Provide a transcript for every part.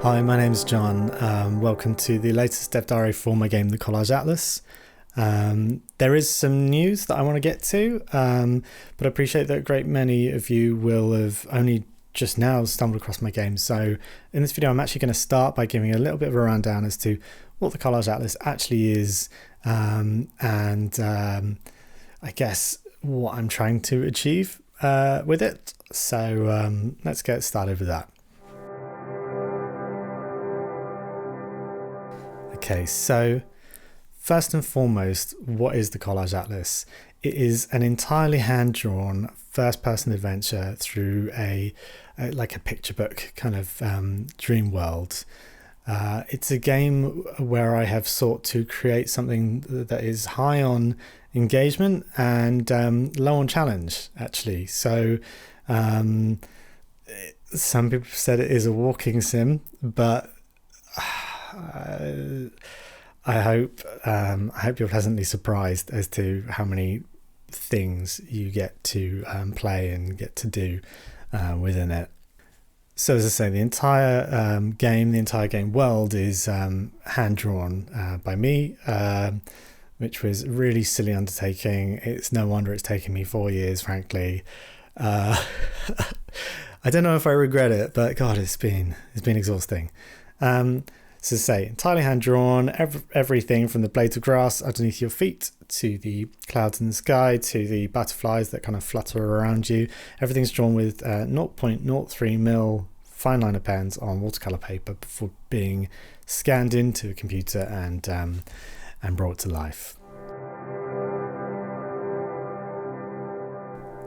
Hi, my name's John. Welcome to the latest dev diary for my game, the Collage Atlas. There is some news that I want to get to, but I appreciate that a great many of you will have only just now stumbled across my game. So in this video, I'm actually going to start by giving a little bit of a rundown as to what the Collage Atlas actually is, and I guess what I'm trying to achieve with it. So let's get started with that. Okay, so first and foremost, what is the Collage Atlas? It is an entirely hand-drawn first-person adventure through like a picture book kind of dream world. It's a game where I have sought to create something that is high on engagement and low on challenge, actually. So some people said it is a walking sim, but I hope you're pleasantly surprised as to how many things you get to play and get to do within it. So as I say, the entire game world is hand-drawn by me, which was a really silly undertaking. It's no wonder it's taken me 4 years, frankly. I don't know if I regret it, but God, it's been exhausting. So to say, entirely hand-drawn, everything from the blades of grass underneath your feet to the clouds in the sky to the butterflies that kind of flutter around you. Everything's drawn with 0.03mm fine liner pens on watercolor paper before being scanned into a computer and brought to life.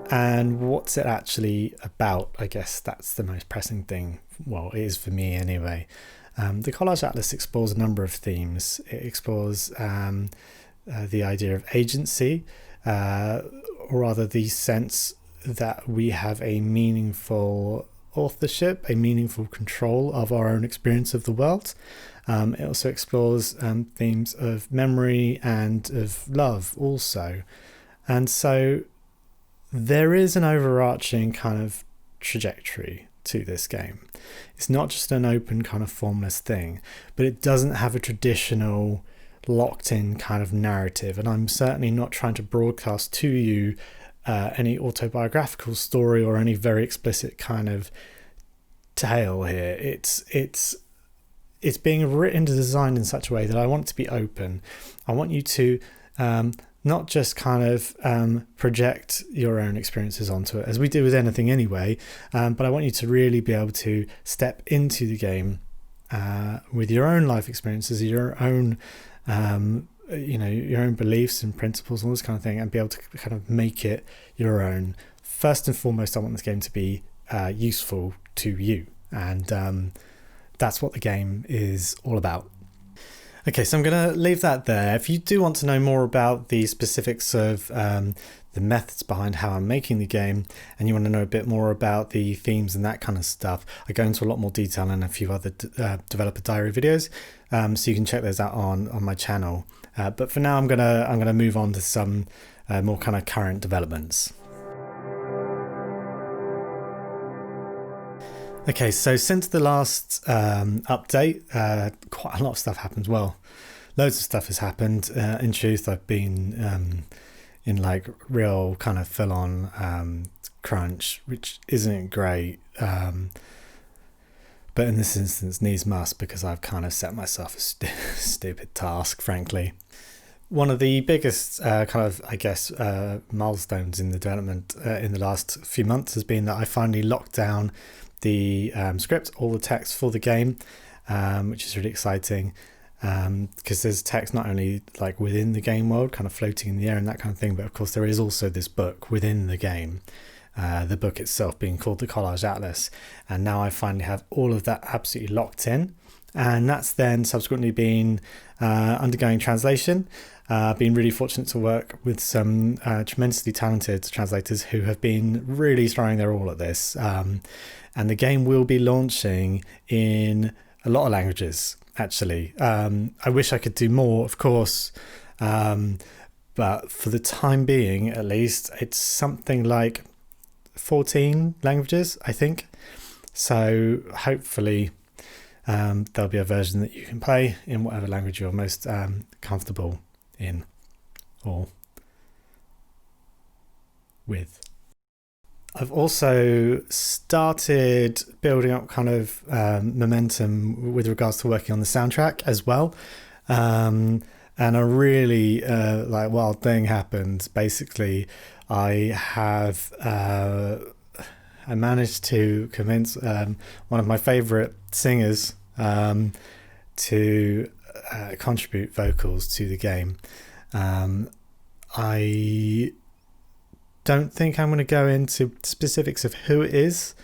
And what's it actually about? I guess that's the most pressing thing. Well, it is for me anyway. The Collage Atlas explores a number of themes. It explores the idea of agency, or rather the sense that we have a meaningful authorship, a meaningful control of our own experience of the world. It also explores themes of memory and of love also. And so there is an overarching kind of trajectory to this game. It's not just an open kind of formless thing, but it doesn't have a traditional locked in kind of narrative, and I'm certainly not trying to broadcast to you any autobiographical story or any very explicit kind of tale here. It's being written and designed in such a way that I want it to be open. I want you to not just kind of project your own experiences onto it, as we do with anything anyway, but I want you to really be able to step into the game with your own life experiences, your own your own beliefs and principles, all this kind of thing, and be able to kind of make it your own. First and foremost, I want this game to be useful to you, and that's what the game is all about. Okay, so I'm going to leave that there. If you do want to know more about the specifics of the methods behind how I'm making the game, and you want to know a bit more about the themes and that kind of stuff, I go into a lot more detail in a few other developer diary videos, so you can check those out on my channel. But for now, I'm gonna move on to some more kind of current developments. Okay, so since the last update, quite a lot of stuff happened. Well, loads of stuff has happened. In truth, I've been in like real kind of full-on crunch, which isn't great. But in this instance, needs must, because I've kind of set myself a stupid task, frankly. One of the biggest milestones in the development in the last few months has been that I finally locked down the script, all the text for the game, which is really exciting, because there's text not only like within the game world kind of floating in the air and that kind of thing, but of course there is also this book within the game, the book itself being called the Collage Atlas, and now I finally have all of that absolutely locked in, and that's then subsequently been undergoing translation. I've been really fortunate to work with some tremendously talented translators who have been really throwing their all at this, and the game will be launching in a lot of languages, actually. I wish I could do more, of course, but for the time being, at least, it's something like 14 languages, I think. So hopefully there'll be a version that you can play in whatever language you're most comfortable in or with. I've also started building up kind of momentum with regards to working on the soundtrack as well. And a really wild thing happened. Basically, I managed to convince one of my favourite singers to contribute vocals to the game. I don't think I'm going to go into specifics of who it is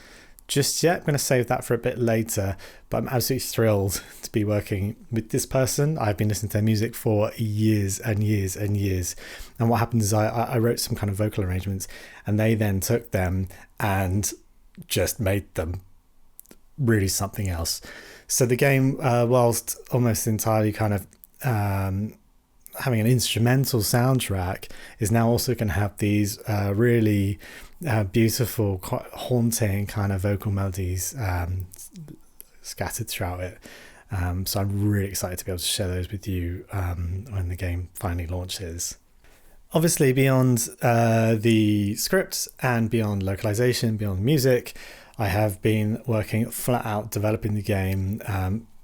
just yet. I'm going to save that for a bit later, but I'm absolutely thrilled to be working with this person. I've been listening to their music for years and years and years, and what happened is I wrote some kind of vocal arrangements, and they then took them and just made them really something else. So the game, whilst almost entirely kind of having an instrumental soundtrack, is now also going to have these really beautiful, quite haunting kind of vocal melodies scattered throughout it. So I'm really excited to be able to share those with you when the game finally launches. Obviously, beyond the script and beyond localization, beyond music, I have been working flat out developing the game,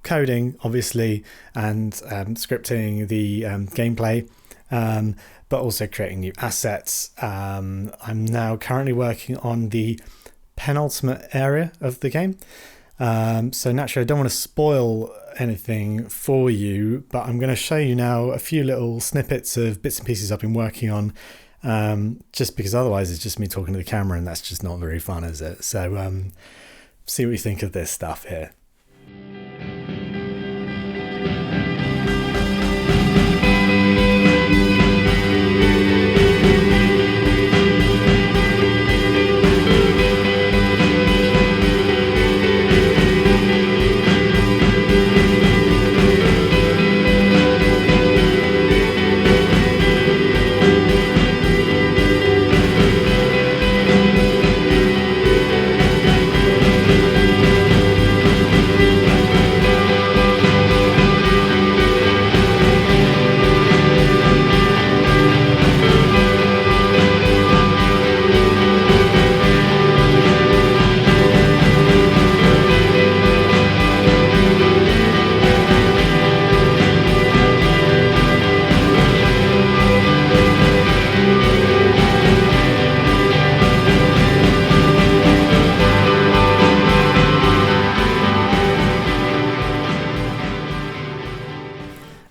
coding obviously, and scripting the gameplay, but also creating new assets. I'm now currently working on the penultimate area of the game. So naturally I don't want to spoil anything for you, but I'm going to show you now a few little snippets of bits and pieces I've been working on, just because otherwise it's just me talking to the camera, and that's just not very fun, is it? So see what you think of this stuff here.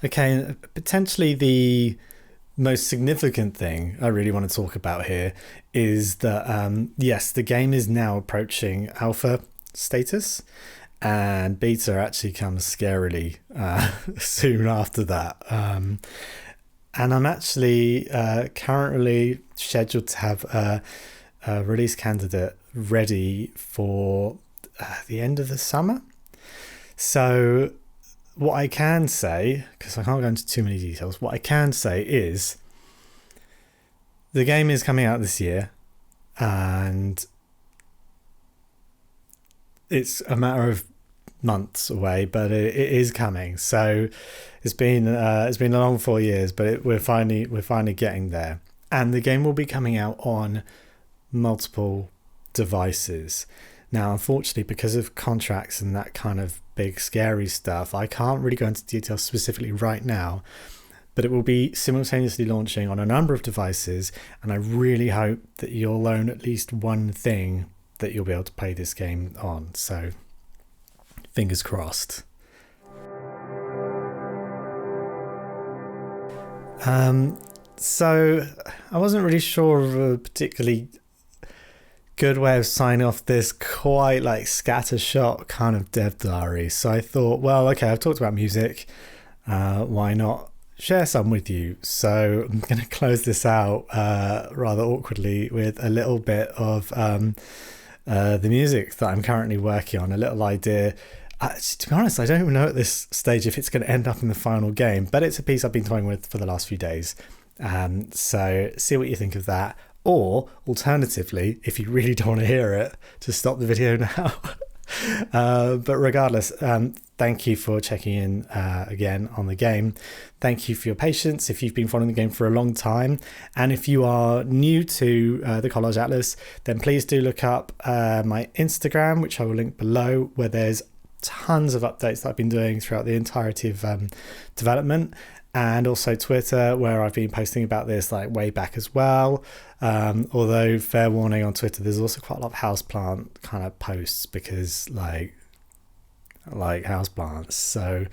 Okay, potentially the most significant thing I really want to talk about here is that, yes, the game is now approaching alpha status, and beta actually comes scarily soon after that. And I'm actually currently scheduled to have a release candidate ready for the end of the summer. So what I can say, because I can't go into too many details, what I can say is the game is coming out this year, and it's a matter of months away, but it is coming. So it's been a long 4 years, but we're finally getting there, and the game will be coming out on multiple devices. Now, unfortunately, because of contracts and that kind of big scary stuff, I can't really go into details specifically right now, but it will be simultaneously launching on a number of devices, and I really hope that you'll own at least one thing that you'll be able to play this game on. So fingers crossed. So I wasn't really sure of a particularly good way of signing off this quite like scattershot kind of dev diary. So I thought, well, okay, I've talked about music. Why not share some with you? So I'm going to close this out rather awkwardly with a little bit of the music that I'm currently working on, a little idea. To be honest, I don't even know at this stage if it's going to end up in the final game, but it's a piece I've been toying with for the last few days. So see what you think of that. Or alternatively, if you really don't want to hear it, just stop the video now. But regardless, thank you for checking in again on the game. Thank you for your patience if you've been following the game for a long time. And if you are new to the Collage Atlas, then please do look up my Instagram, which I will link below, where there's tons of updates that I've been doing throughout the entirety of development. And also Twitter, where I've been posting about this like way back as well. Although fair warning, on Twitter there's also quite a lot of houseplant kind of posts, because like houseplants. So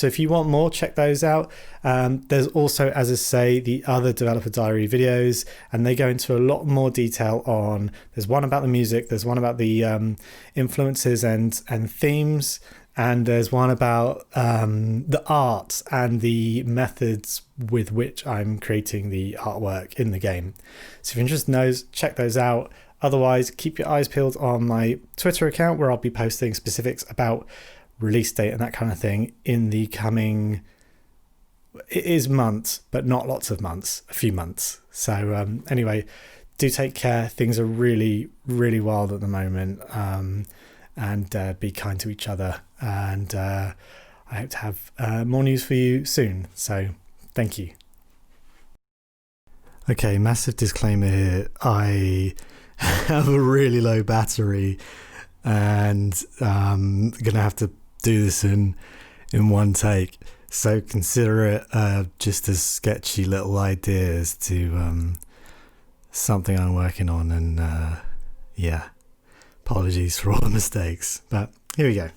if you want more, check those out. There's also, as I say, the other developer diary videos, and they go into a lot more detail on, there's one about the music, there's one about the influences and themes, and there's one about the art and the methods with which I'm creating the artwork in the game. So if you're interested in those, check those out. Otherwise, keep your eyes peeled on my Twitter account, where I'll be posting specifics about release date and that kind of thing in the coming, it is months, but not lots of months, a few months. So anyway, do take care. Things are really, really wild at the moment. And be kind to each other, and I hope to have more news for you soon. So thank you. Okay, massive disclaimer here. I have a really low battery, and I'm gonna have to do this in one take. So consider it just a sketchy little ideas to something I'm working on, and yeah. Apologies for all the mistakes, but here we go.